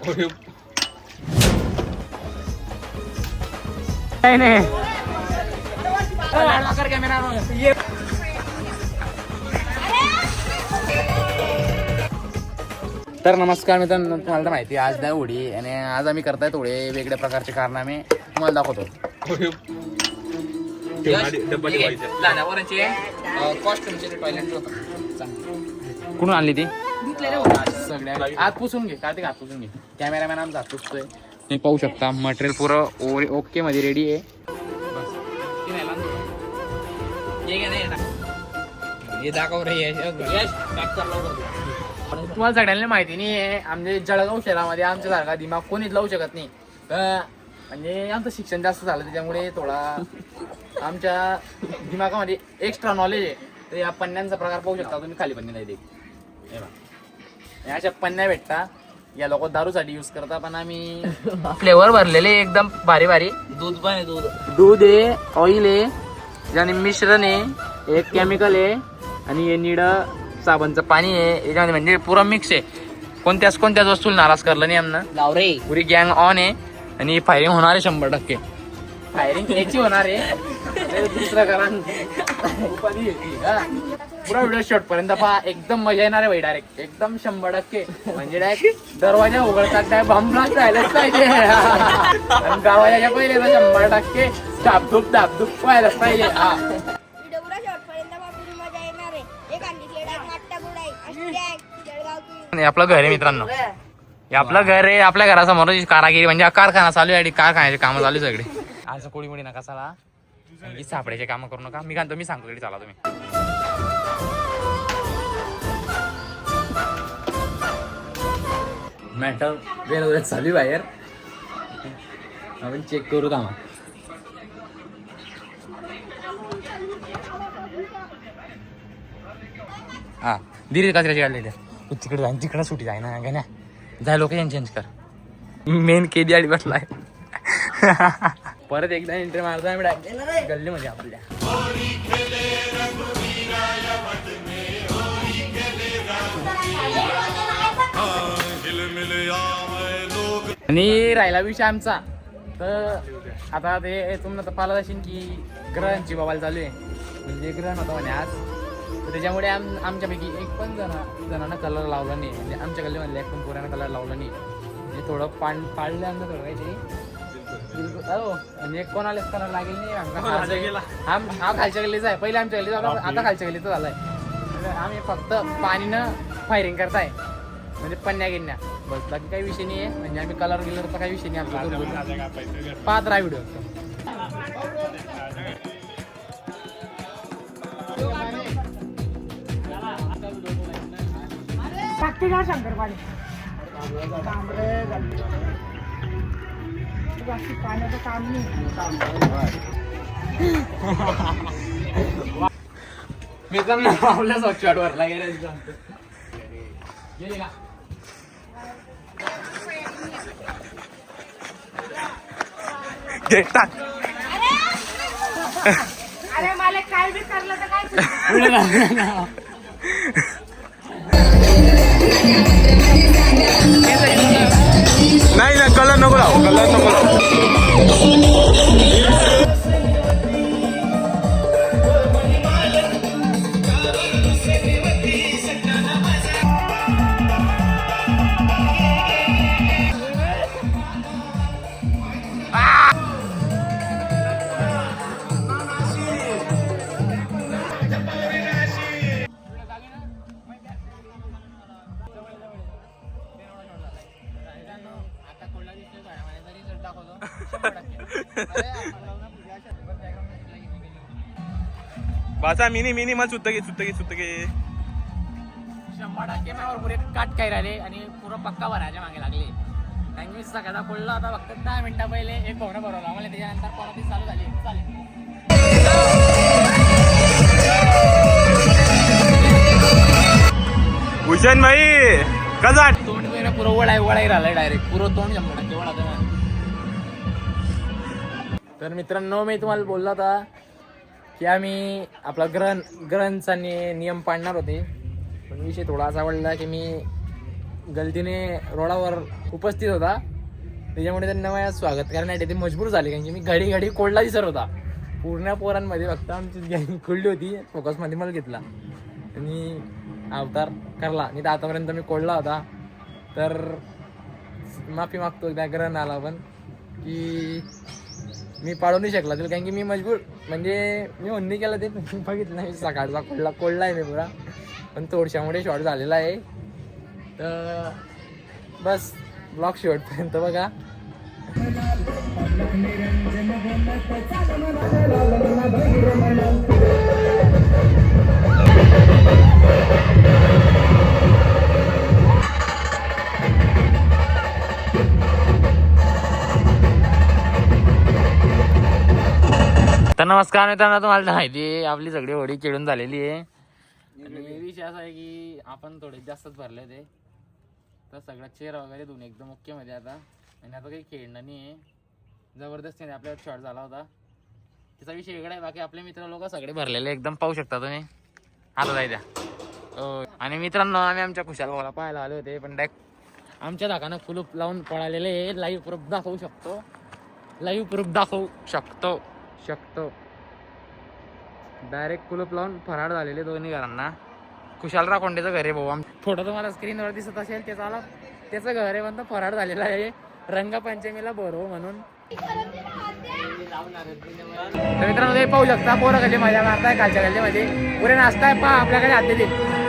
नहीं तर नमस्कार मित्रांनो, तुम्हाला तर माहिती आज नाही होळी आणि आज आम्ही करताय थोडे वेगळ्या प्रकारचे कारनामे तुम्हाला दाखवतो. कुठून आणली ती सगळ्या हात पुसून घे, कार्तिक हात पुसून घे. कॅमेरामॅन आमचा हात पुसतोय. तुम्ही पाहू शकता मटेरियल पुरं ओके मध्ये रेडी आहे. तुम्हाला सगळ्यांना माहिती नाही आहे, आमच्या जळगाव शहरामध्ये आमच्यासारखा दिमाग कोणीच लावू शकत नाही. म्हणजे आमचं शिक्षण जास्त झालं त्याच्यामुळे थोडा आमच्या दिमागामध्ये एक्स्ट्रा नॉलेज आहे. तर या पन्न्यांचा प्रकार पाहू शकता तुम्ही. खाली पन्ने नाही अशा पन्न्या भेटता. या लोक दारूसाठी युज करता, पण आम्ही फ्लेवर भरलेले एकदम भारी भारी. दूध पण आहे, दूध आहे, ऑइल आहे, ज्याने मिश्रण आहे, एक केमिकल आहे आणि हे निळं साबणचं पाणी आहे. याच्यामध्ये म्हणजे पुरा मिक्स आहे. कोणत्याच वस्तूला नाराज करलं नाही आमनं. लावरे पुरी गँग ऑन आहे आणि फायरिंग होणार आहे 100%. फायरिंग याची होणार आहे, दुसरं कारण पुरा व्हिडिओ शॉर्ट पर्यंत पहा. एकदम मजा येणार आहे भाई. डायरेक्ट एकदम 100% म्हणजे डायरेक्ट दरवाजा उघडतात काय बॉम्ब ब्लास्ट राहिलाच पाहिजे. दरवाजाच्या पहिले 100% धापधूप व्हायलाच पाहिजे. आपलं घर आहे मित्रांनो, हे आपलं घर आहे. आपल्या घरासमोर कारागिरी म्हणजे कारखाना चालू आहे. कारखान्याचे काम चालू आहे सगळे. आज कोळी मुळी नका चला, सापड्याचे काम करू नका. मी सांगतो तरी चला तुम्ही. मॅटर वेळ चालू बाहेर, आपण चेक करू थांबा. हा दिरी कचऱ्याची काढलेली तिकडे जाईन, तिकडे सुटी जाय ना गाण्या जाय. लोकेशन चेंज कर. मेन केदी आडी बसलाय. परत एकदा एंट्री मारतोय आम्ही गल्लीमध्ये आपल्या. आणि राहिला विषय आमचा, तर आता ते तुम्हाला तर पाहिलं असेल की ग्रहांची बवाल चालू आहे. म्हणजे ग्रहण होतं म्हणे आज, तर त्याच्यामुळे आमच्यापैकी एक पण जणांना कलर लावला नाही. म्हणजे आमच्या गल्लीमधले एक पण पोऱ्यानं कलर लावला नाही. म्हणजे थोडं पाळलं आमचं थोडं काहीतरी. हो म्हणजे कोणालाच कलर लागेल नाही. हा खालच्या गल्लीचा आहे, पहिले आमच्या गल्लीचा, आता खालच्या गल्लीचा झालाय. आम्ही फक्त पाणीनं फायरिंग करताय, म्हणजे पन्न्या गिन्या बस, बाकी काही विषय नाही आहे. म्हणजे आम्ही कलर गेलो तर काही विषय नाही आमचा. पाहत राहा व्हिडिओ. शंकरपाणी पाण्याचं काम नाही. मित्रांनो आपल्या शॉटवरला गेले का अरे मला काय बी करलं तर काय नाही ना. कलर नको लावू, कलर नको लावू. बासा मिनी मला सुत्त घे 100% मावर पुरे काट काय राहिले आणि पुरा पक्का भरायच्या मागे लागले. कारण मी सकाळचा पडला होता फक्त 10 मिनिटं पहिले एक भावना भरवला आम्हाला. त्याच्यानंतर कोणाची चालू झाली. चालेल भूषण भाई कसा तोंड वगैरे पुरं वळाई राहिलाय. डायरेक्ट पुरं तोंड 100% वळा. तर मित्रांनो मी तुम्हाला बोलला होता की आम्ही आपला ग्रहणचा नियम पाळणार होते, पण विषय थोडा असा आवडला की मी गलतीने रोडावर उपस्थित होता, त्याच्यामुळे त्यांना माझ्या स्वागत करण्यासाठी ते मजबूर झाले, कारण की मी घडी घडी कोल्डला दिसत होता. पूर्ण पोरांमध्ये फक्त आमची गँग खुलली होती, फोकसमध्ये मला घेतला आणि अवतार करला. नाही तर आतापर्यंत मी कोल्डला होता. तर माफी मागतो त्या ग्रहणाला पण की मी पाळू नाही शकला तर, कारण की मी मजबूर, म्हणजे मी म्हणणे केलं ते बघितलं नाही. सकाळचा कोल्डला आहे मी पुरा, पण थोडशामुळे शॉर्ट झालेला आहे. तर बस ब्लॉग शेवटपर्यंत बघा. तर नमस्कार मित्रांनो, तुम्हाला माहिती आहे आपली सगळी होडी खेळून झालेली आहे आणि विषय असा आहे की आपण थोडे जास्तच भरले ते. तर सगळा चेअर वगैरे धुवून एकदम ओके मध्ये आता, आणि आता काही खेळणं नाही आहे. जबरदस्तीने आपल्यावर शॉट झाला होता, त्याचा विषय वेगळा आहे. बाकी आपले मित्र लोक सगळे भरलेले एकदम पाहू शकता तुम्ही. आता जाय द्या. आणि मित्रांनो, आम्ही आमच्या खुशाल भावाला पाहायला आले होते, पण डायरेक्ट आमच्या धाकानं कुलूप लावून पळालेले आहे. लाईव्ह प्रूफ दाखवू शकतो. डायरेक्ट कुलूप लावून फरार झालेले दोन्ही घरांना. खुशाल राखोंडेचं घर आहे भाऊ. फोटो तुम्हाला स्क्रीनवर दिसत असेल, त्याचं घर आहे, पण फरार झालेला आहे रंगपंचमीला बरोबर म्हणून. तर मित्रांनो, ते पाहू शकता पोरं गल्ली मजा मारताय. कालच्या गल्लीमध्ये पुरे नाचताय. पहा आपल्याकडे हात देतील.